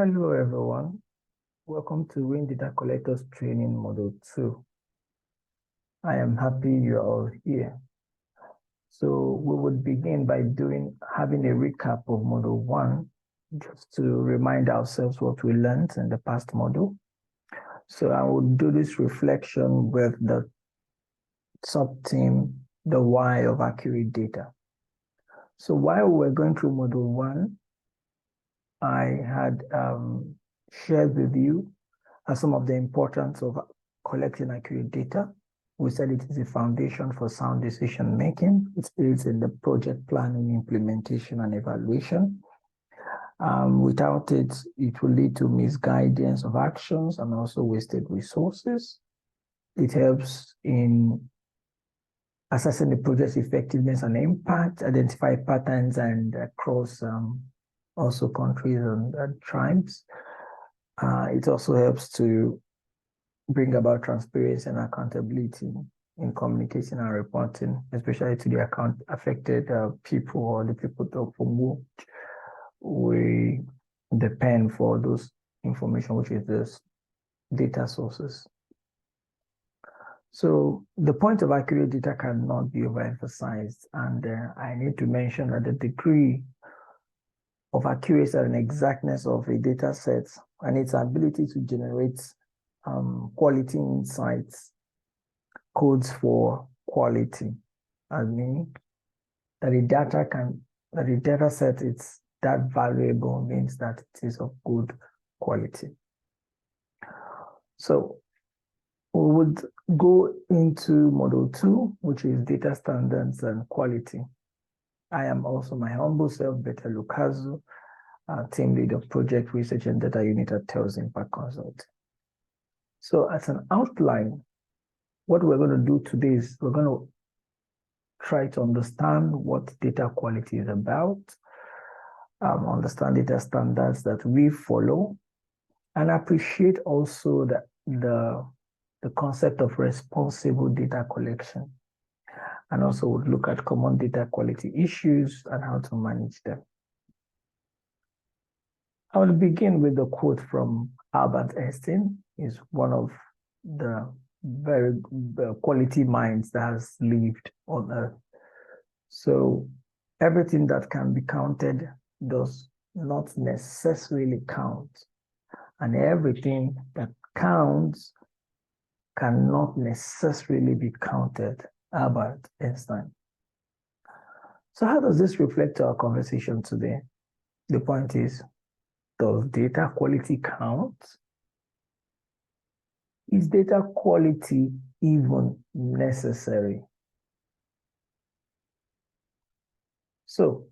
Hello everyone, welcome to Win Data Collectors Training Module 2. I am happy you're all here. So we would begin by having a recap of Module 1, just to remind ourselves what we learned in the past module. So I will do this reflection with the sub-theme, the why of accurate data. So while we were going through Module 1, I had shared with you some of the importance of collecting accurate data. We said it is a foundation for sound decision making. It aids in the project planning, implementation, and evaluation. Without it, it will lead to misguidance of actions and also wasted resources. It helps in assessing the project's effectiveness and impact, identify patterns and across also countries and tribes. It also helps to bring about transparency and accountability in communication and reporting, especially to the affected people or the people from whom we depend for those information, which is the data sources. So the point of accurate data cannot be overemphasized, and I need to mention that the degree of accuracy and exactness of a data set and its ability to generate quality insights codes for quality. I mean that the data set is that valuable means that it is of good quality. So we would go into Module 2, which is data standards and quality. I am also my humble self, Beta Lukazu, team lead of project research and data unit at Tells Impact Consult. So as an outline, what we're going to do today is we're going to try to understand what data quality is about, understand data standards that we follow, and appreciate also the concept of responsible data collection. And also would look at common data quality issues and how to manage them. I will begin with a quote from Albert Einstein. He's one of the very quality minds that has lived on Earth. So everything that can be counted does not necessarily count. And everything that counts cannot necessarily be counted. Albert Einstein. So how does this reflect our conversation today? The point is, does data quality count? Is data quality even necessary? So,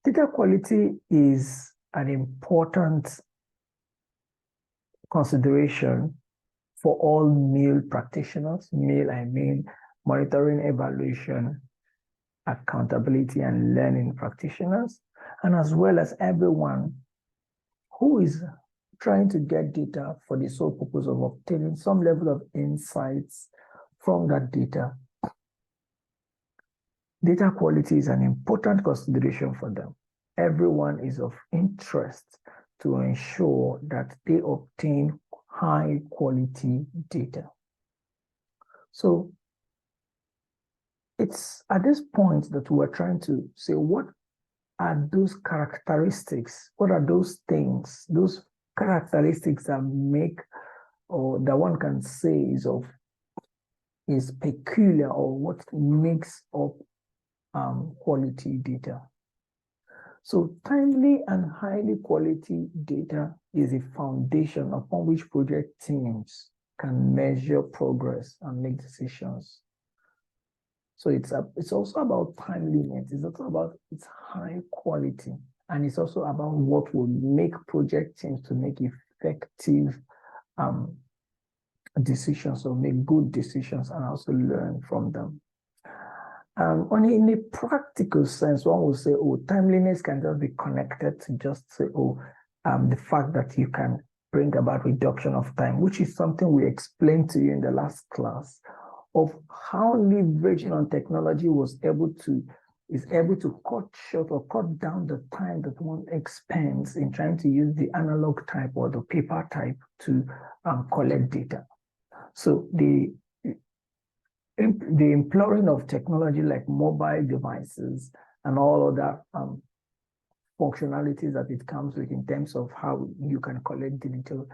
data quality is an important consideration for all MIL practitioners. MIL, I mean monitoring, evaluation, accountability, and learning practitioners, and as well as everyone who is trying to get data for the sole purpose of obtaining some level of insights from that data. Data quality is an important consideration for them. Everyone is of interest to ensure that they obtain high quality data. So it's at this point that we're trying to say, what are those characteristics? What are those things, those characteristics that make, or that one can say is peculiar, or what makes up quality data? So timely and highly quality data is a foundation upon which project teams can measure progress and make decisions. So it's also about timeliness. It's also about its high quality, and it's also about what will make project teams to make effective decisions, or make good decisions, and also learn from them. In a practical sense, one will say, oh, timeliness can just be connected to just say, the fact that you can bring about reduction of time, which is something we explained to you in the last class, of how leveraging on technology was able to is able to cut short or cut down the time that one expends in trying to use the analog type or the paper type to collect data. So the employing of technology like mobile devices and all other functionalities that it comes with in terms of how you can collect digital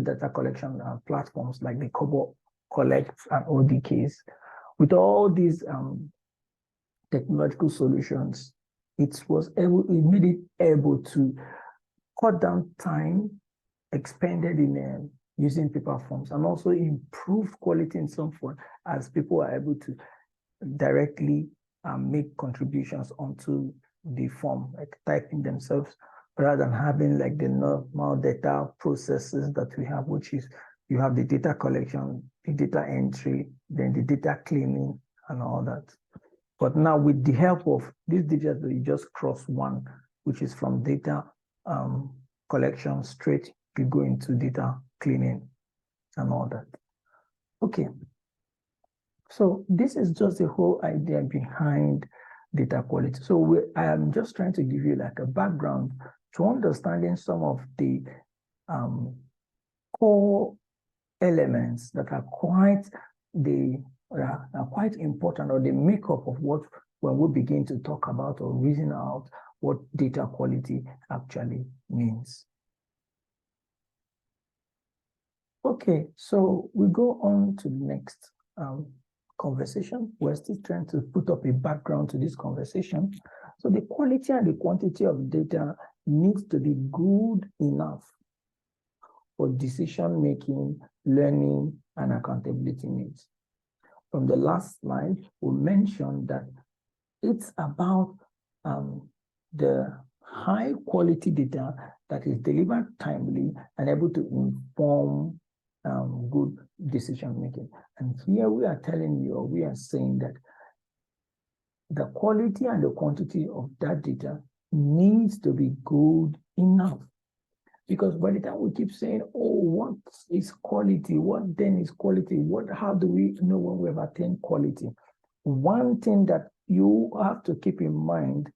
data collection platforms like the Kobo Collect and ODKs. With all these technological solutions, it made it able to cut down time expended in using paper forms and also improve quality in some form as people are able to directly make contributions onto the form, like typing themselves, rather than having like the normal data processes that we have, which is you have the data collection, the data entry, then the data cleaning and all that. But now with the help of this data, you just cross one, which is from data collection straight, you go into data cleaning and all that. Okay. So this is just the whole idea behind data quality. So I am just trying to give you like a background to understanding some of the core elements that are quite important, or the makeup of what when we begin to talk about or reason out what data quality actually means. Okay, so we go on to the next conversation. We're still trying to put up a background to this conversation. So the quality and the quantity of data needs to be good enough for decision-making, learning, and accountability needs. From the last slide, we mentioned that it's about the high-quality data that is delivered timely and able to inform good decision-making. And here we are telling you, or we are saying that the quality and the quantity of that data needs to be good enough. Because by the time we keep saying, oh, what is quality? What then is quality? How do we know when we have attained quality? One thing that you have to keep in mind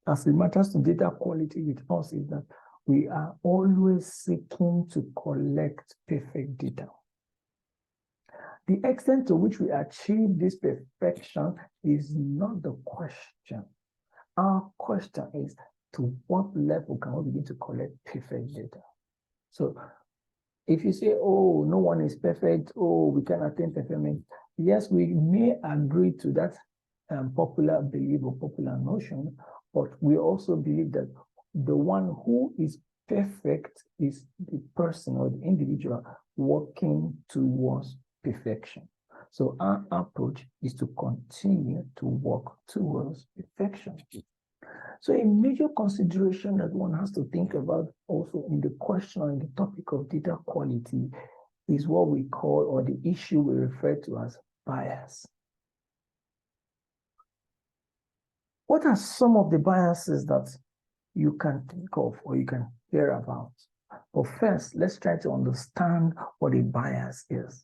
as it matters to data quality with us is that we are always seeking to collect perfect data. The extent to which we achieve this perfection is not the question. Our question is, to what level can we begin to collect perfect data? So if you say, oh, no one is perfect, oh, we can attain perfection, yes, we may agree to that popular belief or popular notion, but we also believe that the one who is perfect is the person or the individual working towards perfection. So our approach is to continue to work towards perfection. So a major consideration that one has to think about also in the question or in the topic of data quality is what we call, or the issue we refer to as, bias. What are some of the biases that you can think of or you can hear about? But first, let's try to understand what a bias is.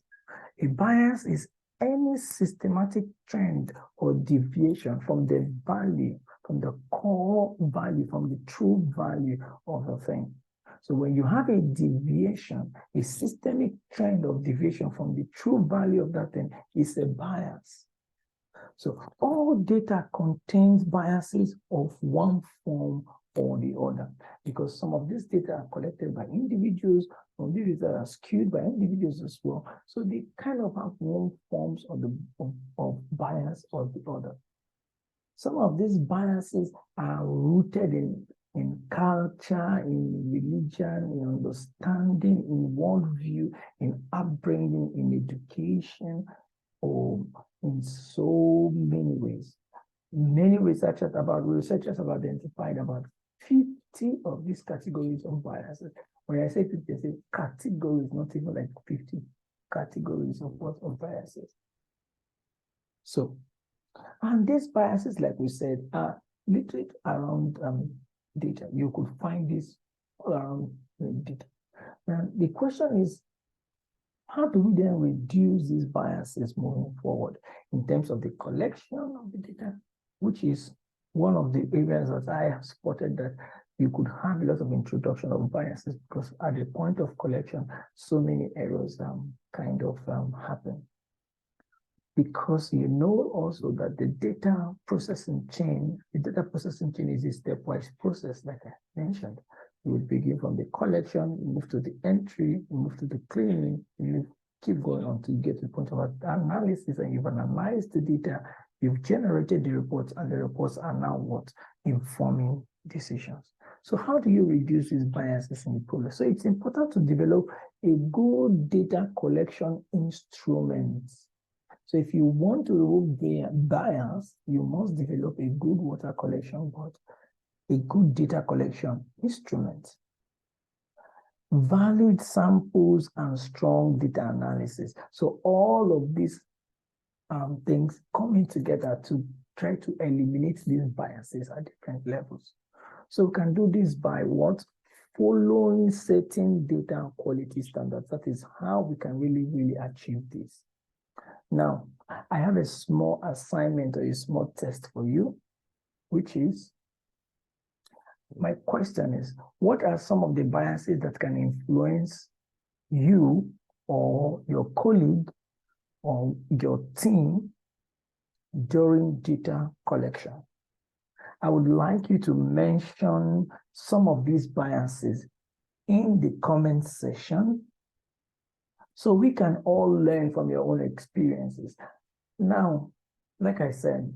A bias is any systematic trend or deviation from the value, from the core value, from the true value of a thing. So when you have a deviation, a systemic trend of deviation from the true value of that thing is a bias. So all data contains biases of one form or the other, because some of this data are collected by individuals, some of these data are skewed by individuals as well. So they kind of have one forms of bias or the other. Some of these biases are rooted in culture, in religion, in understanding, in worldview, in upbringing, in education, or in so many ways. Many researchers have identified about 50 of these categories of biases. When I say 50, I say categories, not even like 50 categories of biases. So, and these biases, like we said, are literally around data. You could find this all around data. And the question is, how do we then reduce these biases moving forward in terms of the collection of the data, which is one of the areas that I have spotted that you could have a lot of introduction of biases, because at the point of collection, so many errors happen. Because you know also that the data processing chain is a stepwise process, like I mentioned. You would begin from the collection, you move to the entry, you move to the cleaning, you keep going until you get to the point of analysis, and you've analyzed the data, you've generated the reports, and the reports are now what? Informing decisions. So how do you reduce these biases in the process? So it's important to develop a good data collection instrument. So if you want to remove the bias, you must develop a good water collection board, a good data collection instrument, valid samples, and strong data analysis. So all of these things coming together to try to eliminate these biases at different levels. So we can do this by what? Following certain data quality standards. That is how we can really achieve this. Now, I have a small assignment or a small test for you, which is, my question is, what are some of the biases that can influence you or your colleague or your team during data collection? I would like you to mention some of these biases in the comment section so we can all learn from your own experiences. Now, like I said,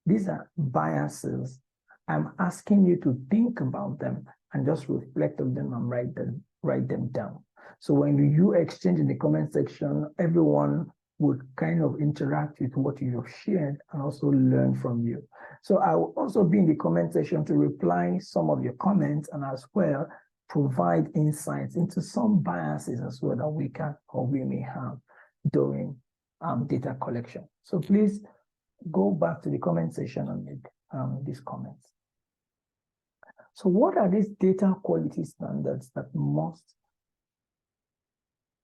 these are biases. I'm asking you to think about them and just reflect on them and write them down. So when you exchange in the comment section, everyone would kind of interact with what you have shared and also learn from you. So I will also be in the comment section to reply some of your comments and as well provide insights into some biases as well that we can or we may have during data collection. So please go back to the comment section and make these comments. So what are these data quality standards that must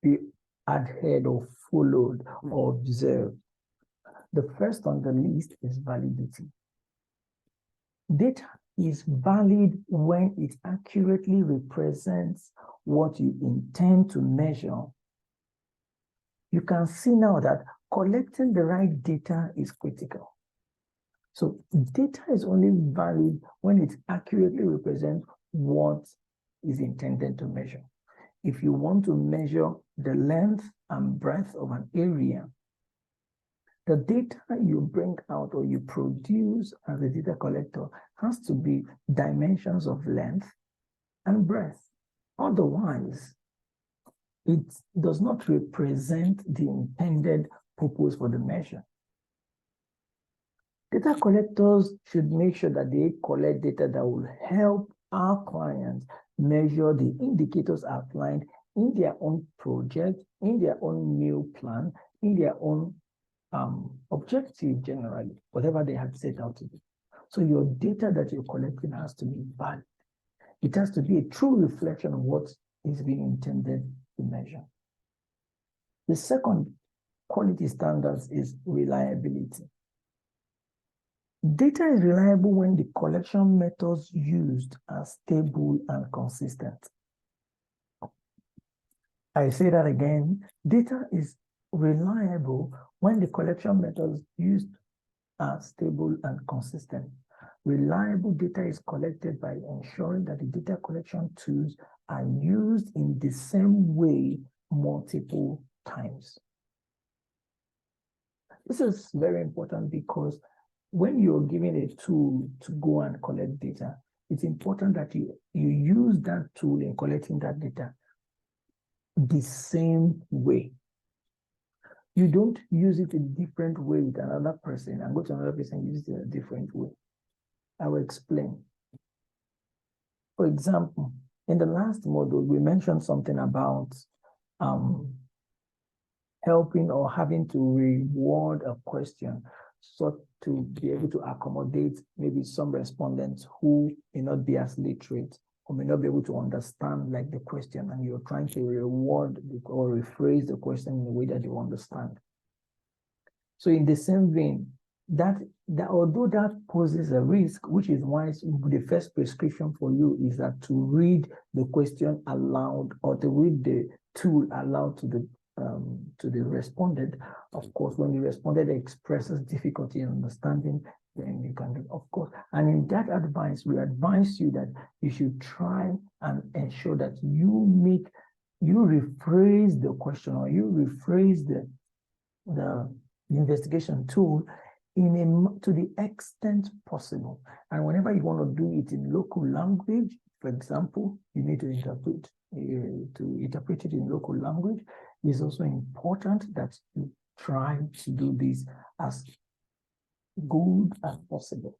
be adhered or followed or observed? The first on the list is validity. Data is valid when it accurately represents what you intend to measure. You can see now that collecting the right data is critical. So data is only valid when it accurately represents what is intended to measure. If you want to measure the length and breadth of an area, the data you bring out or you produce as a data collector has to be dimensions of length and breadth. Otherwise, it does not represent the intended purpose for the measure. Data collectors should make sure that they collect data that will help our clients measure the indicators outlined in their own project, in their own new plan, in their own objective generally, whatever they have set out to do. So your data that you're collecting has to be valid. It has to be a true reflection of what is being intended to measure. The second quality standards is reliability. Data is reliable when the collection methods used are stable and consistent. I say that again, data is reliable when the collection methods used are stable and consistent. Reliable data is collected by ensuring that the data collection tools are used in the same way multiple times. This is very important because when you're given a tool to go and collect data, it's important that you use that tool in collecting that data the same way. You don't use it a different way with another person and go to another person and use it in a different way. I will explain. For example, in the last module, we mentioned something about helping or having to reward a question so to be able to accommodate maybe some respondents who may not be as literate or may not be able to understand like the question, and you're trying to reward or rephrase the question in a way that you understand. So in the same vein, that although that poses a risk, which is why the first prescription for you is that to read the question aloud, or to read the tool aloud to the respondent. Of course, when the respondent expresses difficulty in understanding, then you can, of course. And in that advice, we advise you that you should try and ensure that you rephrase the question, or you rephrase the investigation tool to the extent possible. And whenever you want to do it in local language, for example, you need to interpret it in local language. It's also important that you try to do this as good as possible.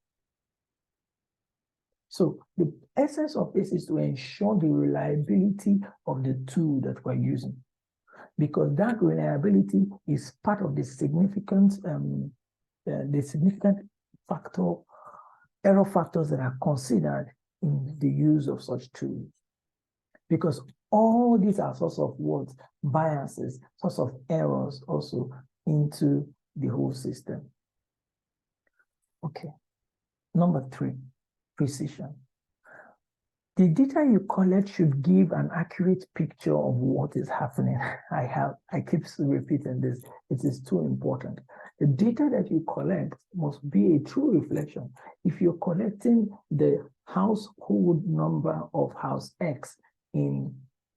So the essence of this is to ensure the reliability of the tool that we're using, because that reliability is part of the significant error factors that are considered in the use of such tools. Because all these are sorts of biases, sorts of errors also into the whole system. Okay. Number 3, precision. The data you collect should give an accurate picture of what is happening. I keep repeating this. It is too important. The data that you collect must be a true reflection. If you're collecting the household number of house X in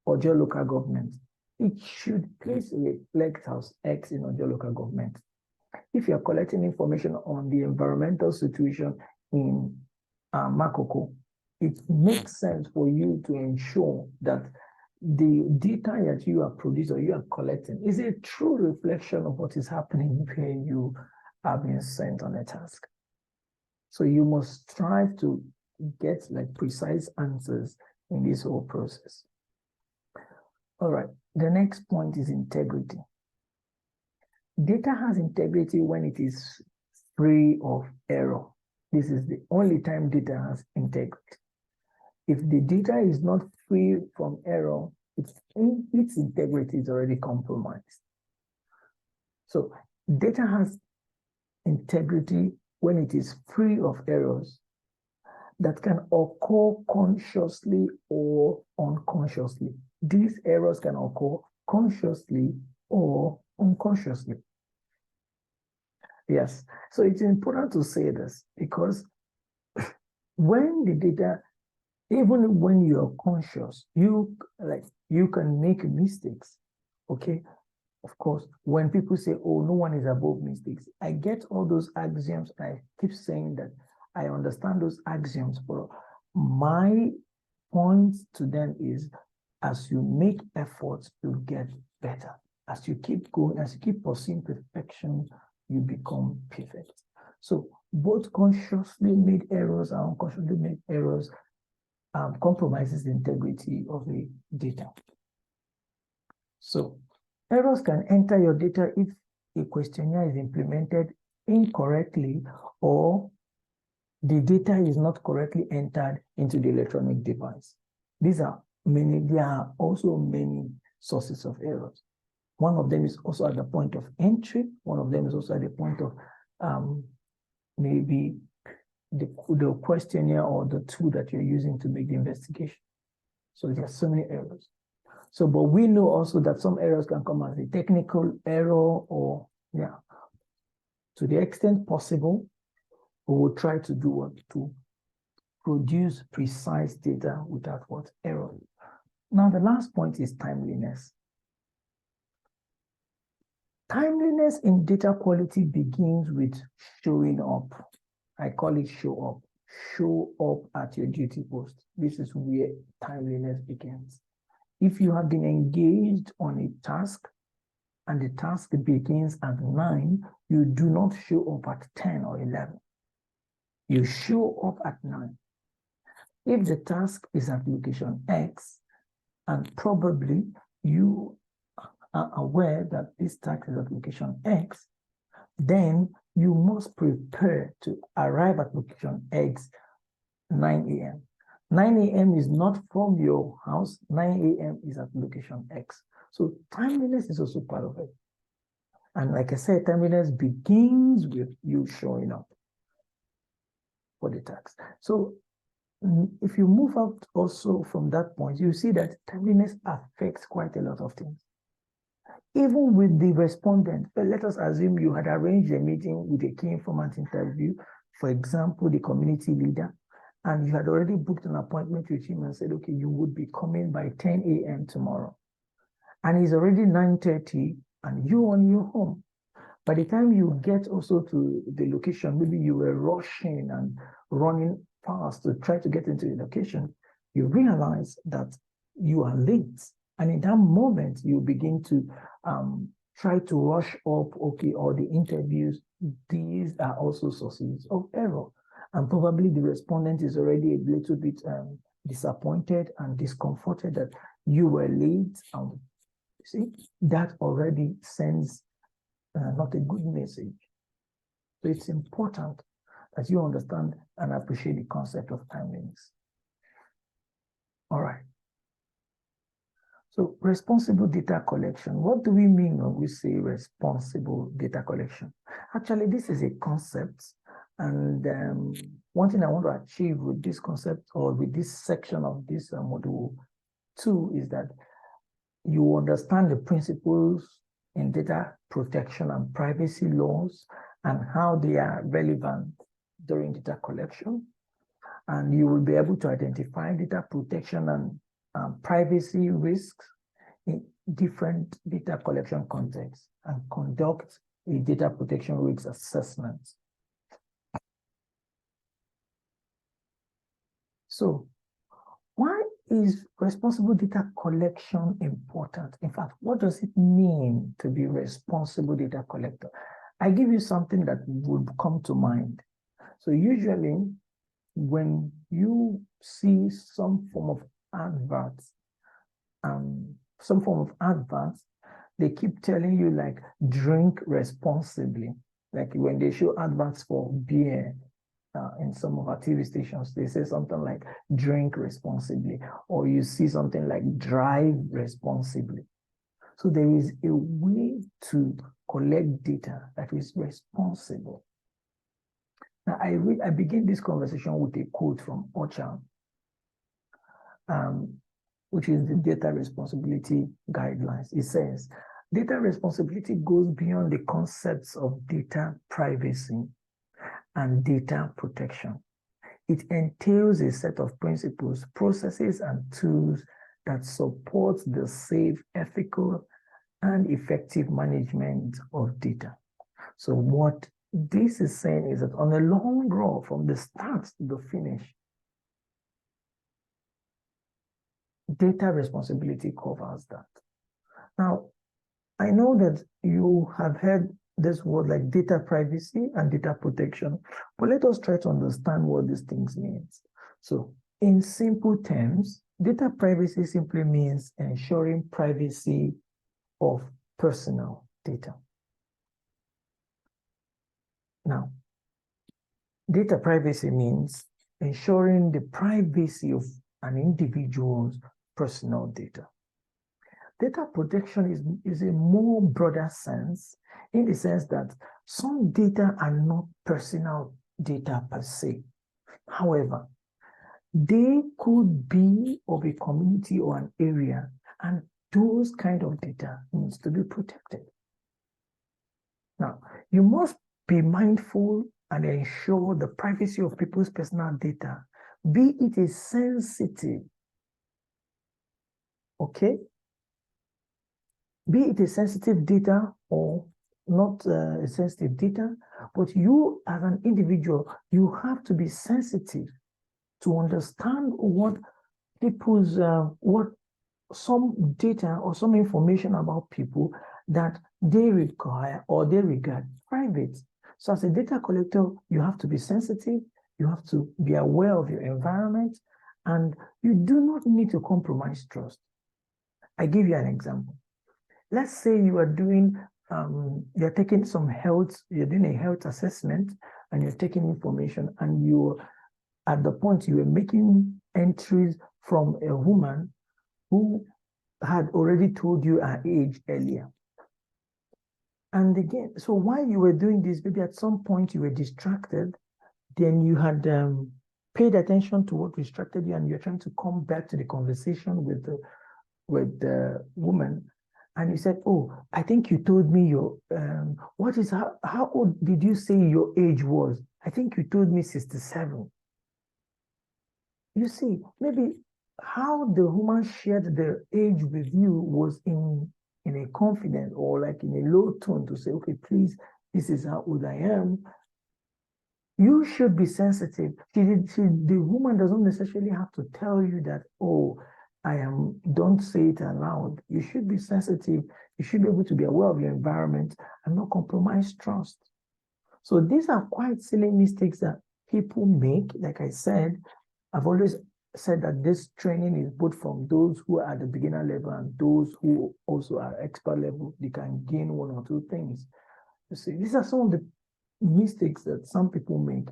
Ojo local government, it should please reflect house X in Ojo local government. If you're collecting information on the environmental situation in Makoko, it makes sense for you to ensure that the data that you are producing or you are collecting is a true reflection of what is happening where you are being sent on a task. So you must strive to get like precise answers in this whole process. All right, the next point is integrity. Data has integrity when it is free of error. This is the only time data has integrity. If the data is not free from error, its integrity is already compromised. So data has integrity when it is free of errors that can occur consciously or unconsciously. These errors can occur consciously or unconsciously. Yes, so it's important to say this because when the data, even when you're conscious, you can make mistakes, okay? Of course, when people say, oh, no one is above mistakes, I get all those axioms. I keep saying that I understand those axioms, but my point to them is as you make efforts to get better, as you keep going, as you keep pursuing perfection, you become perfect. So both consciously made errors and unconsciously made errors compromises the integrity of the data. So errors can enter your data if a questionnaire is implemented incorrectly or the data is not correctly entered into the electronic device. There are also many sources of errors. One of them is also at the point of entry. One of them is also at the point of maybe the questionnaire or the tool that you're using to make the investigation. So there are so many errors. So, but we know also that some errors can come as a technical error or, yeah. To the extent possible, we will try to do what? To produce precise data without what? Error. Now, the last point is timeliness. Timeliness in data quality begins with showing up. I call it show up. Show up at your duty post. This is where timeliness begins. If you have been engaged on a task and the task begins at 9, you do not show up at 10 or 11. You show up at 9. If the task is at location X, and probably you are aware that this task is at location X, then you must prepare to arrive at location X 9 a.m. 9 a.m. is not from your house. 9 a.m. is at location X. So timeliness is also part of it. And like I said, timeliness begins with you showing up for the task. So if you move out also from that point, you see that timeliness affects quite a lot of things. Even with the respondent, let us assume you had arranged a meeting with a key informant interview, for example, the community leader, and you had already booked an appointment with him and said, okay, you would be coming by 10 a.m. tomorrow. And it's already 9:30 and you're on your home. By the time you get also to the location, maybe you were rushing and running fast to try to get into the location, you realize that you are late. And in that moment, you begin to try to rush up, okay, all the interviews. These are also sources of error. And probably the respondent is already a little bit disappointed and discomforted that you were late. You see, that already sends not a good message. So it's important that you understand and appreciate the concept of timeliness. All right. So responsible data collection. What do we mean when we say responsible data collection? Actually, this is a concept. And one thing I want to achieve with this concept or with this section of this module 2 is that you understand the principles in data protection and privacy laws and how they are relevant during data collection. And you will be able to identify data protection and privacy risks in different data collection contexts and conduct a data protection risk assessment. So why is responsible data collection important? In fact, what does it mean to be responsible data collector? I give you something that would come to mind. So usually when you see some form of adverts, they keep telling you like drink responsibly. Like when they show adverts for beer in some of our TV stations, they say something like drink responsibly, or you see something like drive responsibly. So there is a way to collect data that is responsible. Now I begin this conversation with a quote from OCHA, which is the Data Responsibility Guidelines. It says, data responsibility goes beyond the concepts of data privacy and data protection. It entails a set of principles, processes, and tools that support the safe, ethical, and effective management of data. So what this is saying is that on a long run, from the start to the finish, data responsibility covers that. Now, I know that you have heard this word like data privacy and data protection, but let us try to understand what these things mean. So in simple terms, data privacy simply means ensuring privacy of personal data. Now, data privacy means ensuring the privacy of an individual's personal data. Data protection is a more broader sense, in the sense that some data are not personal data per se. However, they could be of a community or an area, and those kind of data needs to be protected. Now, you must be mindful and ensure the privacy of people's personal data, be it a sensitive, okay? Be it a sensitive data or not a sensitive data, but you as an individual, you have to be sensitive to understand what people's, what some data or some information about people that they require or they regard private. So as a data collector, you have to be sensitive, you have to be aware of your environment, and you do not need to compromise trust. I give you an example. Let's say you are doing, you're taking some health, you're doing a health assessment and you're taking information, and you're at the point you are making entries from a woman who had already told you her age earlier. And again, so while you were doing this, maybe at some point you were distracted, then you had paid attention to what distracted you, and you're trying to come back to the conversation with the woman, and you said, "Oh, I think you told me your how old did you say your age was? I think you told me 67." You see, maybe how the woman shared the age with you was in a confident or like in a low tone to say, "Okay, please, this is how old I am." You should be sensitive. The woman doesn't necessarily have to tell you that, "Oh, don't say it aloud." You should be sensitive. You should be able to be aware of your environment and not compromise trust. So these are quite silly mistakes that people make. Like I said, I've always said that this training is both from those who are at the beginner level and those who also are expert level. They can gain one or two things. You see, these are some of the mistakes that some people make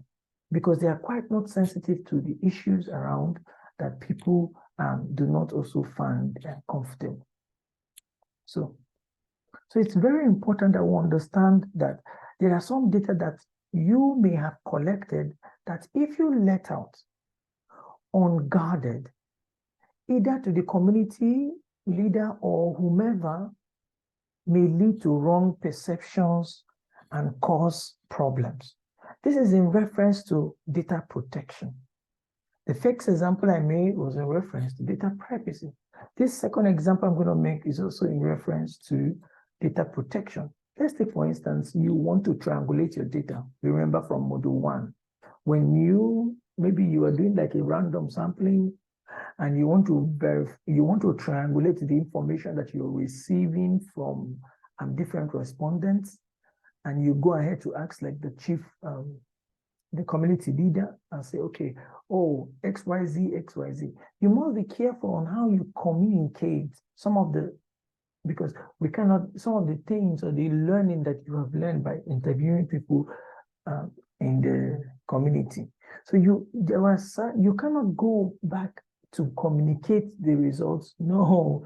because they are quite not sensitive to the issues around that people do not also find comfortable. So it's very important that we understand that there are some data that you may have collected that if you let out unguarded, either to the community leader or whomever, may lead to wrong perceptions and cause problems. This is in reference to data protection. The first example I made was in reference to data privacy. This second example I'm going to make is also in reference to data protection. Let's take, for instance, you want to triangulate your data. Remember from module 1, when maybe you are doing like a random sampling and you want to triangulate the information that you're receiving from different respondents, and you go ahead to ask like the chief, the community leader, and say, "Okay, oh, XYZ, XYZ." You must be careful on how you communicate because some of the things or the learning that you have learned by interviewing people in the community. So you cannot go back to communicate the results. No,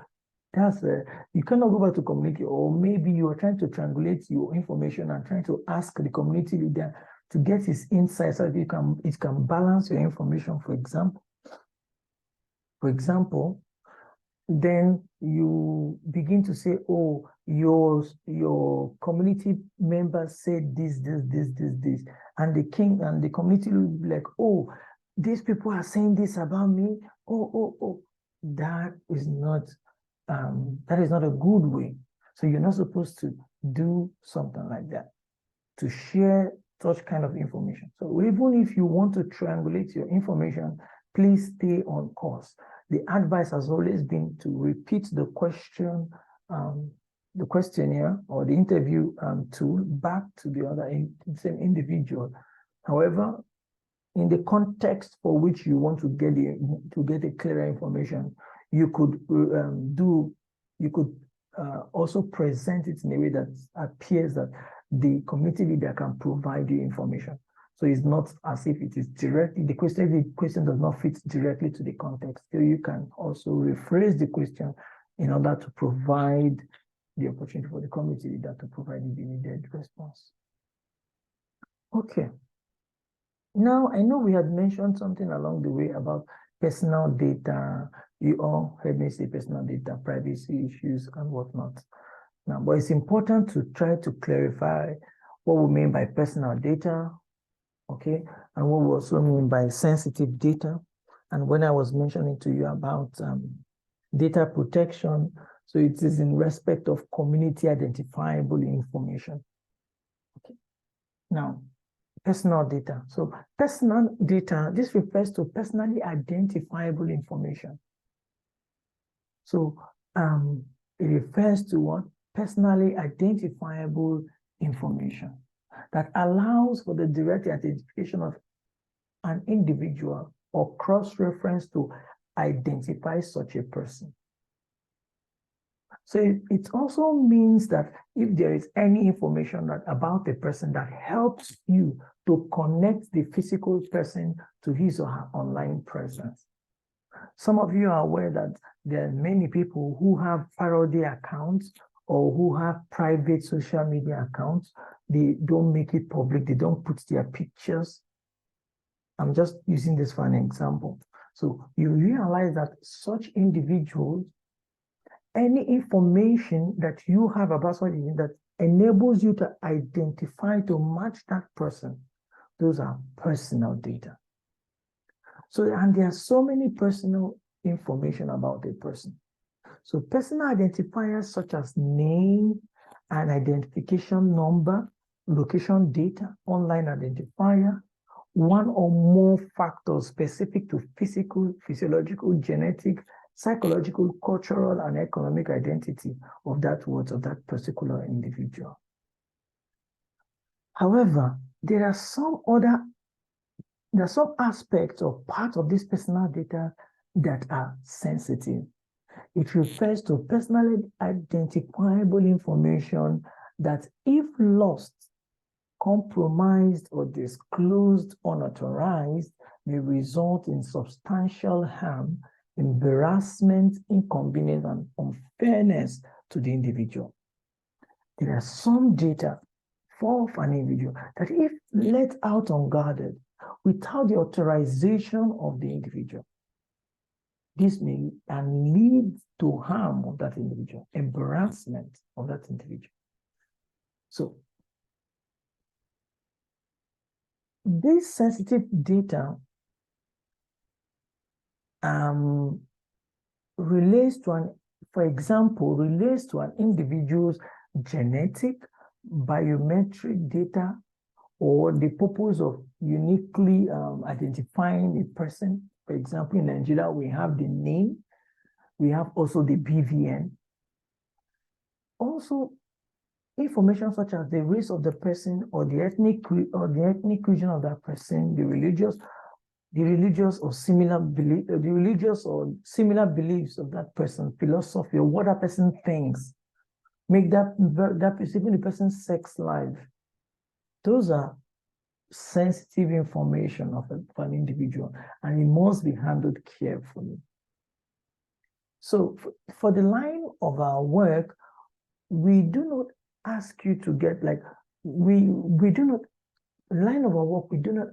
you cannot go back to communicate, or maybe you are trying to triangulate your information and trying to ask the community leader to get his insights so that it can balance your information, for example. Then you begin to say, "Oh, your community members said this, and the community will be like, 'Oh, these people are saying this about me.' Oh, that is not a good way. So you're not supposed to do something like that, to share such kind of information. So even if you want to triangulate your information, please stay on course. The advice has always been to repeat the question, the questionnaire or the interview tool back to the same individual. However, in the context for which you want to get a clearer information, you could also present it in a way that appears that the community leader can provide you information. So it's not as if it is directly, the question does not fit directly to the context. So you can also rephrase the question in order to provide the opportunity for the community leader to provide the needed response. Okay. Now, I know we had mentioned something along the way about personal data. You all heard me say personal data, privacy issues, and whatnot. Now, but it's important to try to clarify what we mean by personal data, okay, and what we also mean by sensitive data. And when I was mentioning to you about data protection, so it is in respect of community identifiable information. Okay. Now, personal data. So personal data, this refers to personally identifiable information. So it refers to what? Personally identifiable information that allows for the direct identification of an individual or cross-reference to identify such a person. So it also means that if there is any information about a person that helps you to connect the physical person to his or her online presence, Some of you are aware that there are many people who have parody accounts or who have private social media accounts. They don't make it public. They don't put their pictures. I'm just using this for an example. So you realize that such individuals, any information that you have about something that enables you to identify, to match that person, those are personal data. So, and there are so many personal information about a person. So personal identifiers such as name and identification number, location data, online identifier, one or more factors specific to physical, physiological, genetic, psychological, cultural, and economic identity of that particular individual. However, there are some aspects or part of this personal data that are sensitive. It refers to personally identifiable information that, if lost, compromised, or disclosed unauthorized, may result in substantial harm, embarrassment, inconvenience, and unfairness to the individual. There are some data for an individual that, if let out unguarded, without the authorization of the individual, this may lead to harm of that individual, embarrassment of that individual. So, this sensitive data relates to an individual's genetic, biometric data, or the purpose of uniquely identifying a person. For example, in Nigeria, we have the name, we have also the BVN. Also, information such as the race of the person, or the ethnic region of that person, the religious or similar beliefs of that person, philosophy, or what that person thinks, make that even the person's sex life. Those are sensitive information of an individual, and it must be handled carefully. So for the line of our work, we do not ask you to get we do not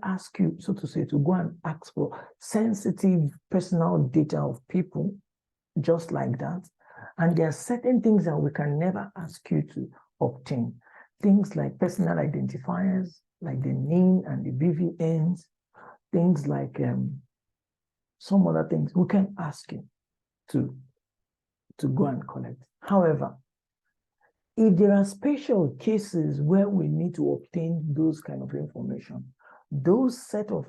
ask you, so to say, to go and ask for sensitive personal data of people just like that. And there are certain things that we can never ask you to obtain. Things like personal identifiers, like the name and the BVNs, things like some other things we can ask you to go and collect. However, if there are special cases where we need to obtain those kind of information, those set of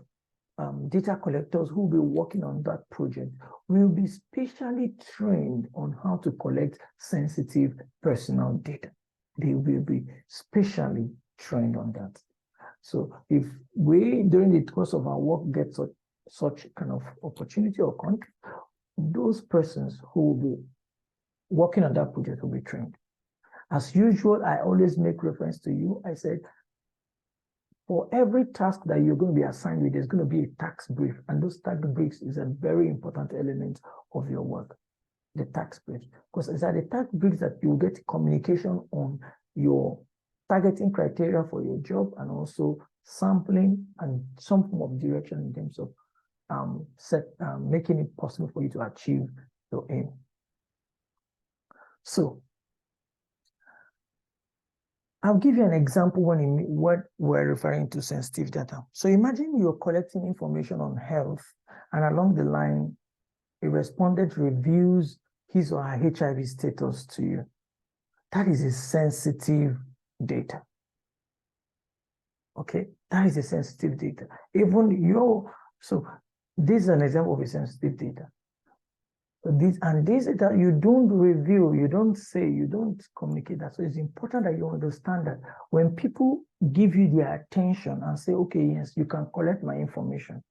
data collectors who will be working on that project will be specially trained on how to collect sensitive personal data. They will be specially trained on that. So if we, during the course of our work, get such kind of opportunity or contract, those persons who will be working on that project will be trained. As usual, I always make reference to you. I said, for every task that you're going to be assigned with, there's going to be a task brief. And those task briefs is a very important element of your work, the task brief. Because it's at the task briefs that you get communication on your targeting criteria for your job, and also sampling and some form of direction in terms of making it possible for you to achieve your aim. So, I'll give you an example when what we're referring to sensitive data. So imagine you're collecting information on health, and along the line, a respondent reviews his or her HIV status to you. That is a sensitive data. Okay, that is a sensitive data. So this is an example of a sensitive data. This data you don't review, you don't say, you don't communicate that. So it's important that you understand that when people give you their attention and say, okay, yes, you can collect my information,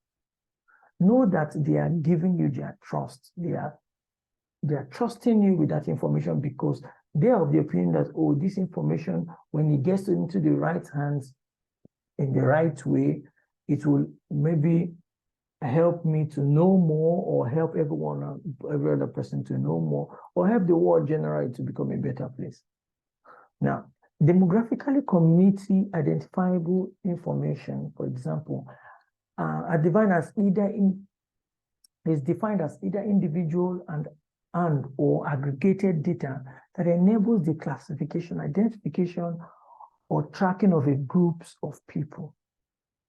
know that they are giving you their trust. They are trusting you with that information because they are of the opinion that, oh, this information, when it gets into the right hands in the right way, it will maybe help me to know more, or help every other person to know more, or help the world generally to become a better place. Now, demographically community identifiable information, for example, are defined as is defined as either individual and or aggregated data that enables the classification, identification, or tracking of a groups of people,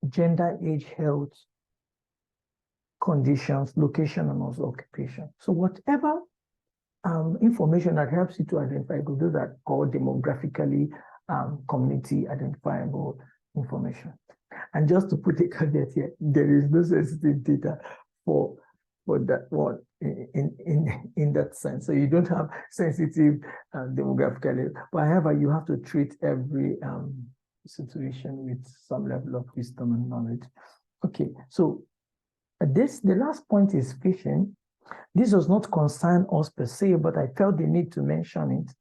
gender, age, health, conditions, location, and also occupation. So whatever information that helps you to identify groups, those are called demographically community identifiable information. And just to put a caveat here, there is no sensitive data for that one in that sense. So you don't have sensitive demographically, but however, you have to treat every situation with some level of wisdom and knowledge. Okay, so the last point is phishing. This does not concern us per se, but I felt the need to mention it.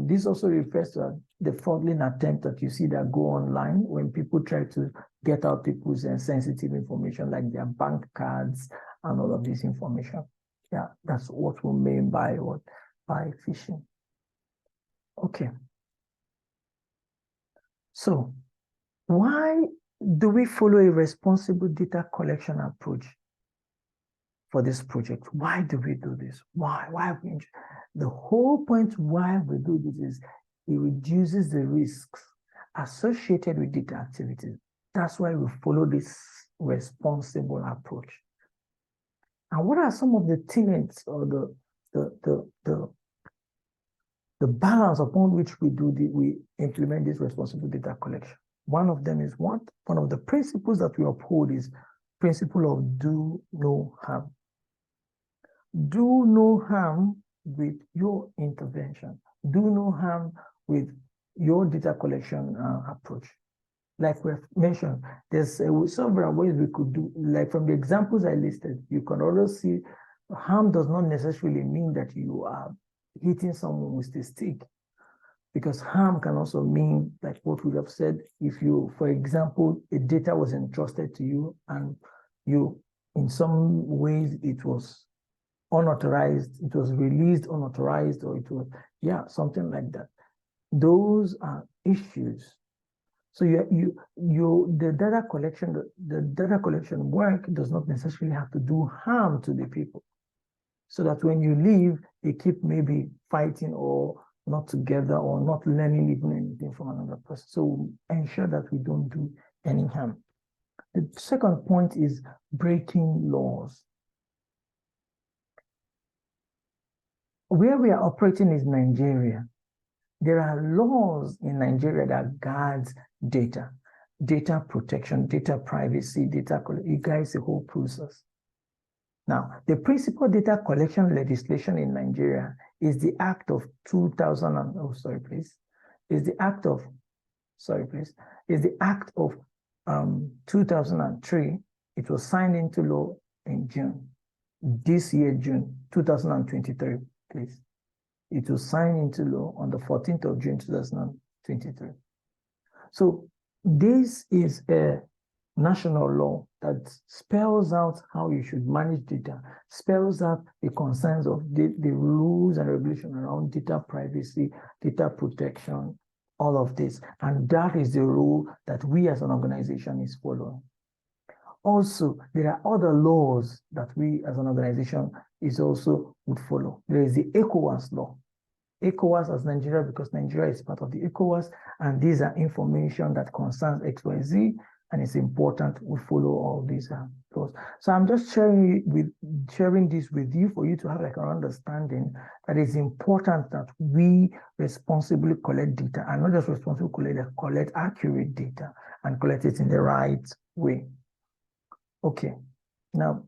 This also refers to the fraudulent attempt that you see that go online when people try to get out people's sensitive information, like their bank cards and all of this information. Yeah, that's what we mean by phishing. Okay. So why do we follow a responsible data collection approach for this project? Why do we do this? Why have we? The whole point why we do this is it reduces the risks associated with data activities. That's why we follow this responsible approach. And what are some of the tenets or the balance upon which we implement this responsible data collection? One of them is what? One of the principles that we uphold is principle of do no harm. Do no harm with your intervention. Do no harm with your data collection approach. Like we've mentioned, there's several ways we could do, like from the examples I listed, you can also see harm does not necessarily mean that you are hitting someone with a stick, because harm can also mean, like what we have said, if you, for example, a data was entrusted to you and you, in some ways, it was unauthorized, it was released unauthorized, or it was, yeah, something like that. Those are issues. So the data collection work does not necessarily have to do harm to the people, so that when you leave, they keep maybe fighting or not together or not learning even anything from another person. So ensure that we don't do any harm. The second point is breaking laws. Where we are operating is Nigeria. There are laws in Nigeria that guards data protection, data privacy, it guides the whole process. Now, the principal data collection legislation in Nigeria is the Act of 2000 is the Act of 2003. It was signed into law in June, this year, June 2023, please. It was signed into law on the 14th of June, 2023. So this is a national law that spells out how you should manage data, spells out the concerns of the rules and regulations around data privacy, data protection, all of this. And that is the rule that we as an organization is following. Also, there are other laws that we as an organization would follow. There is the ECOWAS law. ECOWAS as Nigeria, because Nigeria is part of the ECOWAS, and these are information that concerns XYZ, and it's important we follow all these laws. So I'm just sharing this with you for you to have like an understanding that it's important that we responsibly collect data, and not just responsibly collect accurate data and collect it in the right way. Okay, now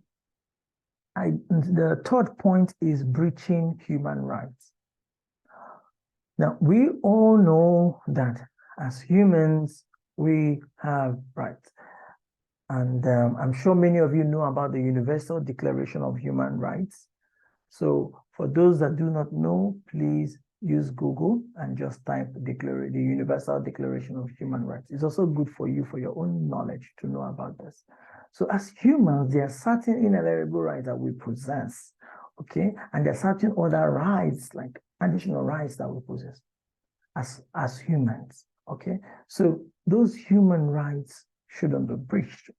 the third point is breaching human rights. Now, we all know that as humans, we have rights. And I'm sure many of you know about the Universal Declaration of Human Rights. So for those that do not know, please use Google and just type the Universal Declaration of Human Rights. It's also good for you, for your own knowledge, to know about this. So as humans, there are certain inalienable rights that we possess, okay? And there are certain other rights, like additional rights that we possess as humans, okay? So those human rights shouldn't be breached.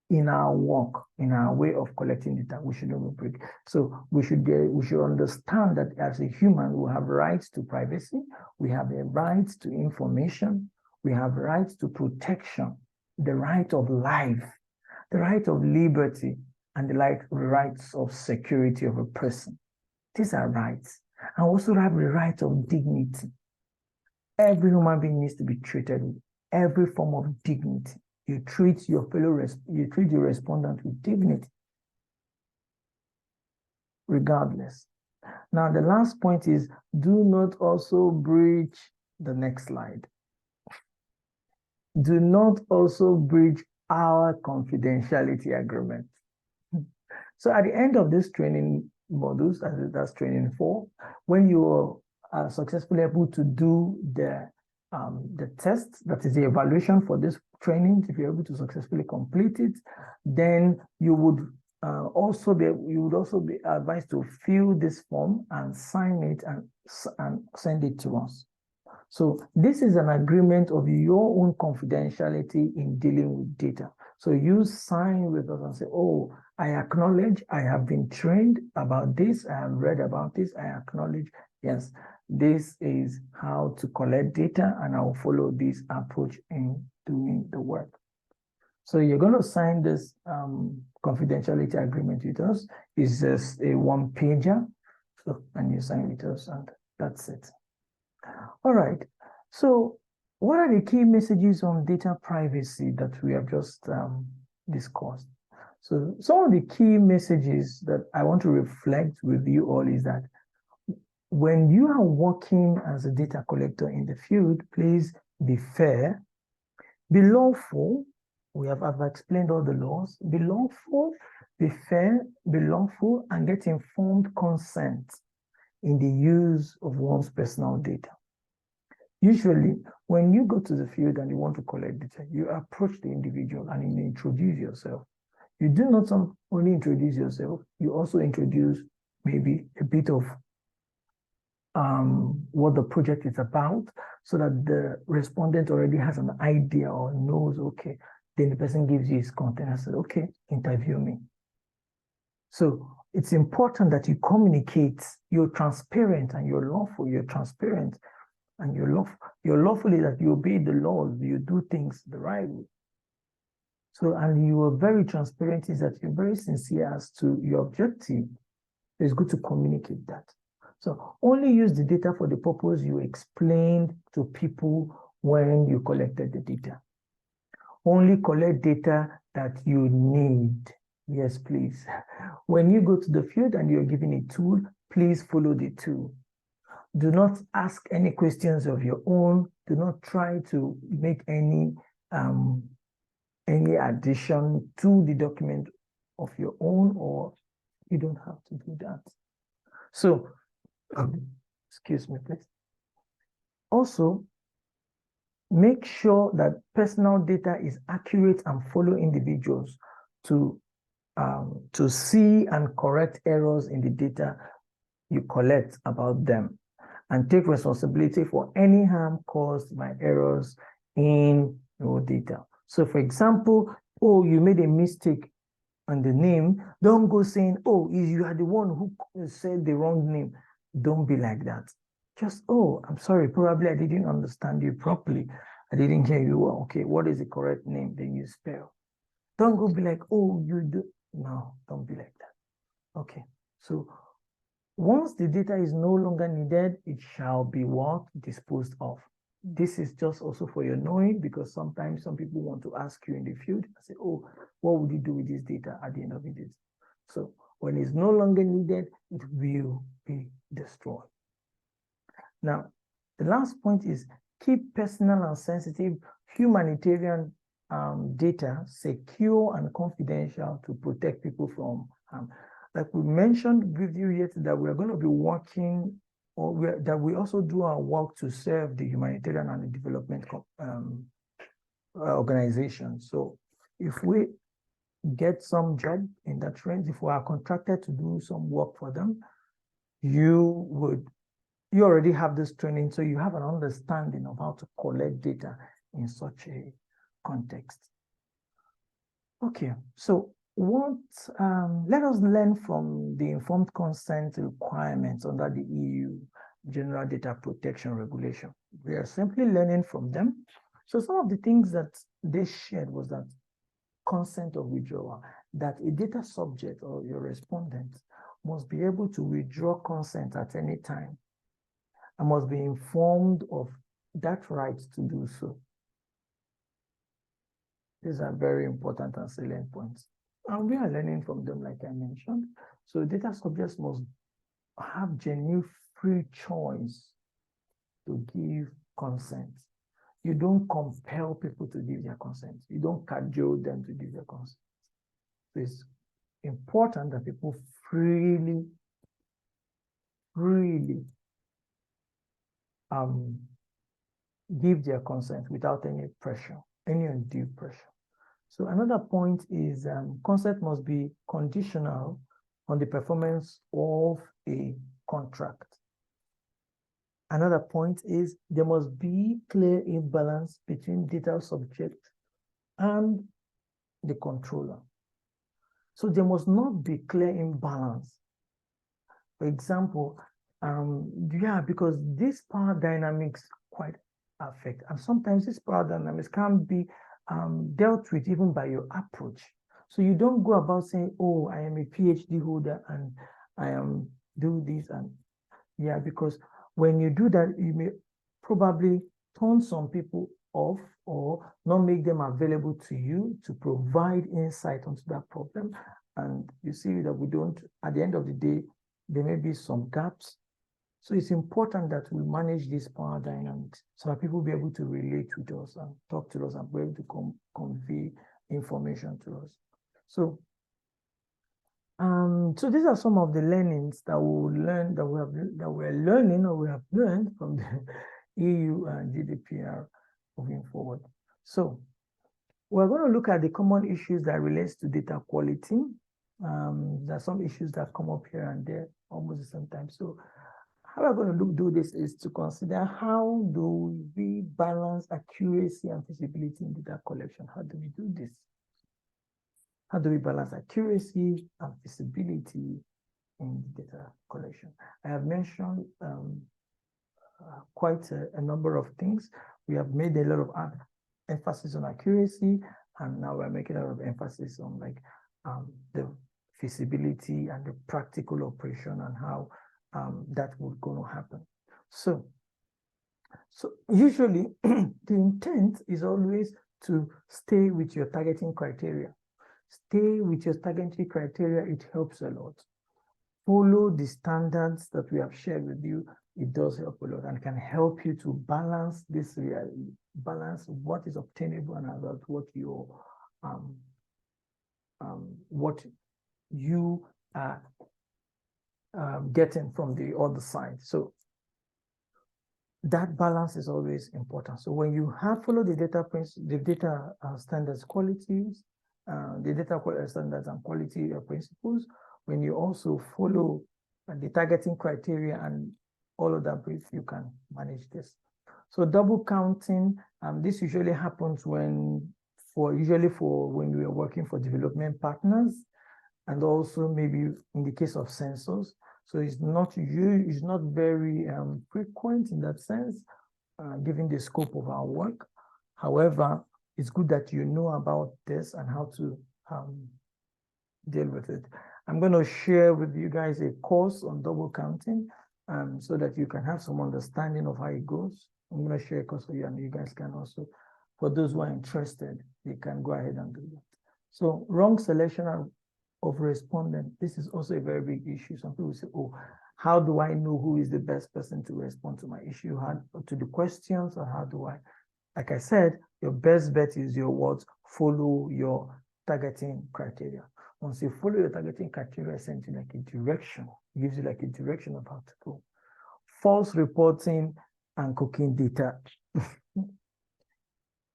In our work, in our way of collecting data, we shouldn't be breached. So we should understand that as a human, we have rights to privacy, we have a right to information, we have rights to protection, the right of life, the right of liberty, and the rights of security of a person. These are rights. And also have the right of dignity. Every human being needs to be treated with every form of dignity. You treat your respondent with dignity, regardless. Now, the last point is, do not also breach the next slide. Do not also breach our confidentiality agreement. So at the end of this training modules, that's training 4, when you are successfully able to do the test, that is the evaluation for this training, if you're able to successfully complete it, then you would also be advised to fill this form and sign it and send it to us. So this is an agreement of your own confidentiality in dealing with data. So you sign with us and say, oh, I acknowledge I have been trained about this, I have read about this, I acknowledge, yes, this is how to collect data, and I'll follow this approach in doing the work. So you're going to sign this confidentiality agreement with us. It's just a 1-pager. So, and you sign with us, and that's it. All right. So what are the key messages on data privacy that we have just discussed? So some of the key messages that I want to reflect with you all is that when you are working as a data collector in the field, please be fair, be lawful. I've explained all the laws. Be lawful, be fair, be lawful, and get informed consent in the use of one's personal data. Usually, when you go to the field and you want to collect data, you approach the individual and you introduce yourself. You do not only introduce yourself, you also introduce maybe a bit of what the project is about, so that the respondent already has an idea or knows, okay, then the person gives you his content and says, okay, interview me. So it's important that you communicate, you're transparent and you're lawful, you're transparent and you're lawfully that you obey the laws, you do things the right way. So, and you are very transparent, is that you're very sincere as to your objective. It's good to communicate that. So only use the data for the purpose you explained to people when you collected the data. Only collect data that you need. Yes, please. When you go to the field and you're given a tool, please follow the tool. Do not ask any questions of your own. Do not try to make any addition to the document of your own, or you don't have to do that. So, excuse me, please. Also, make sure that personal data is accurate and follow individuals to see and correct errors in the data you collect about them, and take responsibility for any harm caused by errors in your data. So for example, oh, you made a mistake on the name, don't go saying, oh, you are the one who said the wrong name. Don't be like that. Just, oh, I'm sorry, probably I didn't understand you properly. I didn't hear you well. Okay, what is the correct name? Then you spell. Don't go be like, oh, you do. No, don't be like that. Okay, so once the data is no longer needed, it shall be what? Disposed of. This is just also for your knowing, because sometimes some people want to ask you in the field and say, oh, what would you do with this data at the end of it? So when it's no longer needed, it will be destroyed. Now, the last point is keep personal and sensitive humanitarian data secure and confidential to protect people from harm. Like we mentioned with you yet, that we're going to be working, or that we also do our work to serve the humanitarian and the development organization. So if we get some job in that range, if we are contracted to do some work for them, you already have this training, so you have an understanding of how to collect data in such a context. Okay, so let us learn from the informed consent requirements under the EU General Data Protection Regulation. We are simply learning from them. So some of the things that they shared was that consent of withdrawal, that a data subject or your respondent must be able to withdraw consent at any time and must be informed of that right to do so. These are very important and salient points. And we are learning from them, like I mentioned. So data subjects must have genuine free choice to give consent. You don't compel people to give their consent. You don't cajole them to give their consent. So it's important that people freely give their consent without any pressure, any undue pressure. So another point is consent must be conditional on the performance of a contract. Another point is there must be clear imbalance between data subject and the controller. So there must not be clear imbalance. For example, because these power dynamics quite affect, and sometimes these power dynamics can be dealt with even by your approach. So you don't go about saying, oh, I am a PhD holder and I am do this and yeah, because when you do that, you may probably turn some people off or not make them available to you to provide insight onto that problem. And you see that we don't, at the end of the day, there may be some gaps. So it's important that we manage these power dynamics so that people will be able to relate with us and talk to us and be able to convey information to us. So, so these are some of the learnings that we learned, that we're learning or we have learned from the EU and GDPR moving forward. So we're going to look at the common issues that relates to data quality. There are some issues that come up here and there almost the same time. So how we're going to do this is to consider how do we balance accuracy and feasibility in data collection? How do we do this? How do we balance accuracy and feasibility in data collection? I have mentioned quite a number of things. We have made a lot of emphasis on accuracy, and now we're making a lot of emphasis on like the feasibility and the practical operation and how that would going to happen. So usually the intent is always to stay with your targeting criteria. Stay with your targeting criteria, it helps a lot. Follow the standards that we have shared with you, it does help a lot and can help you to balance this reality, balance what is obtainable and about what you are getting from the other side. So that balance is always important. So when you have followed the data standards qualities, the data standards and quality principles, when you also follow the targeting criteria and all of that brief, you can manage this. So double counting, this usually happens when we are working for development partners, and also maybe in the case of sensors. So it's not very frequent in that sense, given the scope of our work. However, it's good that you know about this and how to deal with it. I'm going to share with you guys a course on double counting so that you can have some understanding of how it goes. I'm going to share a course for you, and you guys can also, for those who are interested, they can go ahead and do that. So wrong selection of respondent, this is also a very big issue. Some people say, oh, how do I know who is the best person to respond to my issue, to the questions, or how do I? Like I said, your best bet is your words, follow your targeting criteria. Once you follow your targeting criteria, it sends you like a direction, it gives you like a direction of how to go. False reporting and cooking data.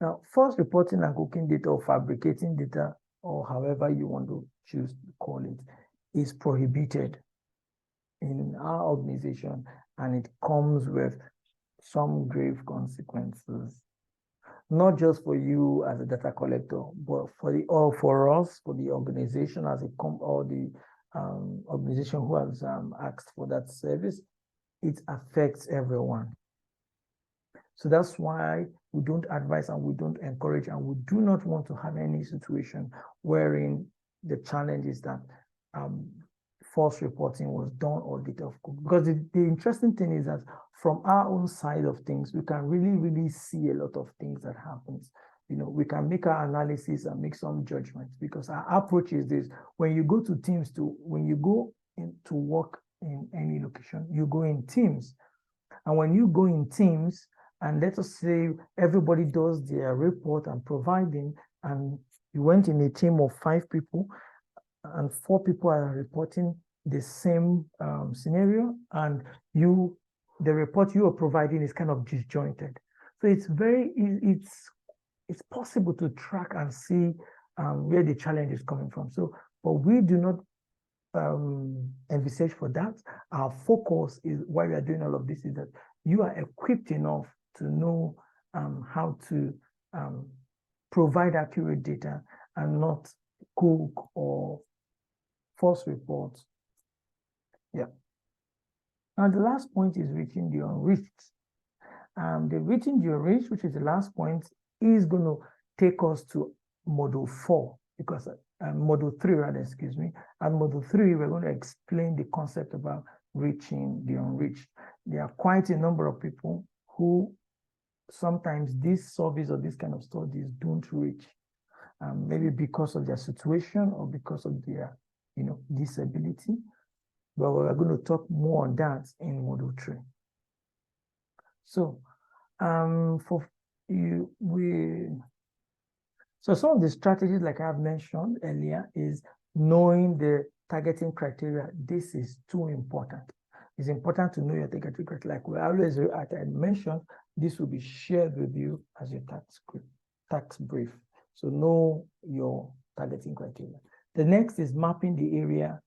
Now, false reporting and cooking data or fabricating data or however you want to choose to call it, is prohibited in our organization, and it comes with some grave consequences, not just for you as a data collector, but for us, for the organization as a or the organization who has asked for that service. It affects everyone. So that's why we don't advise and we don't encourage, and we do not want to have any situation wherein the challenge is that false reporting was done or data of cook. Because the interesting thing is that from our own side of things, we can really see a lot of things that happens. You know, we can make our analysis and make some judgments, because our approach is this: when you go to teams, when you go to work in any location, you go in teams. And when you go in teams, and let us say everybody does their report and providing, and you went in a team of 5 people, and 4 people are reporting the same scenario, and the report you are providing is kind of disjointed. So it's possible to track and see where the challenge is coming from. So, but we do not envisage for that. Our focus is, why we are doing all of this, is that you are equipped enough to know how to provide accurate data and not cook or false reports. Yeah. And the last point is reaching the unreached. The reaching the unreached, which is the last point, is going to take us to module 4, because module 3 rather, excuse me. And module 3, we're going to explain the concept about reaching the unreached. There are quite a number of people who sometimes this service or this kind of studies don't reach, maybe because of their situation or because of their, disability. But we're going to talk more on that in module 3. So, so some of the strategies, like I have mentioned earlier, is knowing the targeting criteria. This is too important. It's important to know your targeting criteria. Like we always, as I mentioned, this will be shared with you as your tax brief. So know your targeting criteria. The next is mapping the area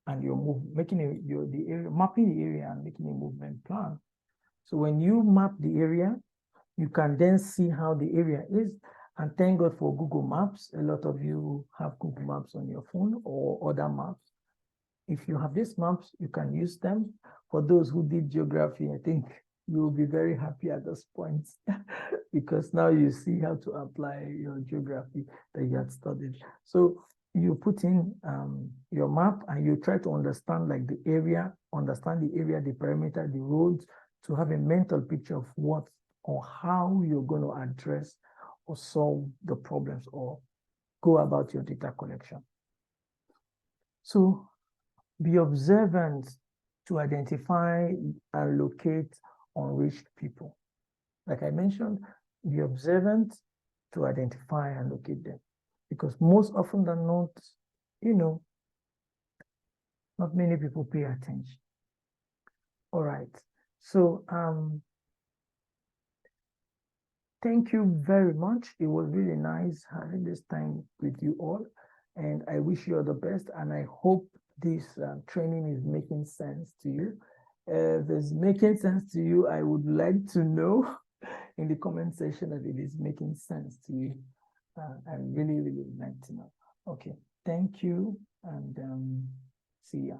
and mapping the area and making a movement plan. So when you map the area, you can then see how the area is. And thank God for Google Maps. A lot of you have Google Maps on your phone or other maps. If you have these maps, you can use them. For those who did geography, I think you will be very happy at this point because now you see how to apply your geography that you had studied. So you put in your map and you try to understand like the area, the perimeter, the roads, to have a mental picture of what or how you're going to address or solve the problems or go about your data collection. So be observant to identify and locate unreached people. Like I mentioned, be observant to identify and locate them, because most often than not, not many people pay attention. All right. So thank you very much. It was really nice having this time with you all, and I wish you all the best, and I hope this training is making sense to you. If it's making sense to you, I would like to know in the comment section that it is making sense to you. I really like to know. Okay, thank you, and see ya.